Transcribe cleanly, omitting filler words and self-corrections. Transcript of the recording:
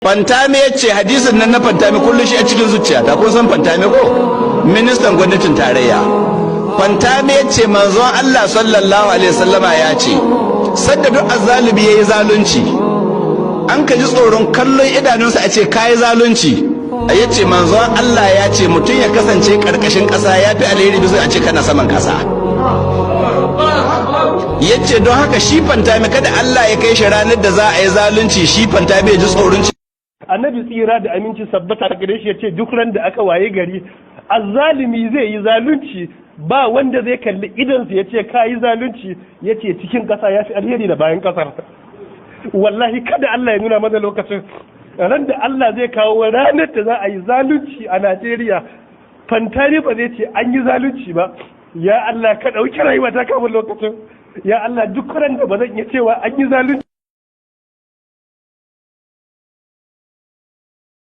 Fantame ya ce hadisin nan na Fantame kullum shi a cikin zuciya ta kun san Fantame ko ministan gwamnatin tarayya. Fantame ya ce manzon Allah sallallahu alaihi wasallama ya ce sadda duk azzalimi yayi zalunci an ka ji tsoron kallon idanunsa a ce kayi zalunci ya ce manzon Allah ya ce mutum ya kasance karkashin ƙasa ya fi alheri bisa a ce kana saman ƙasa. Ya ce don haka shi Fantame kada Allah ya kai shi ranar da za a yi zalunci shi Fantame ya ji tsoron. Annabi tsira da aminci sabbata gare shi ya ce duk ran da aka waye gari azzalimi zai yi zalunci ba wanda zai kalli idansu ya ce ka yi zalunci ya ce cikin ƙasa ya fi alheri da bayan ƙasar. Wallahi kada Allah ya nuna mana lokacin ran da Allah zai kawo ranar da za a yi zalunci a Najeriya. Fantami ba zai ce an yi zalunci ba, ya Allah ka ɗauki rayuwa ta kamun lokacin, ya Allah duk ran da ba zan iya cewa an yi zalunci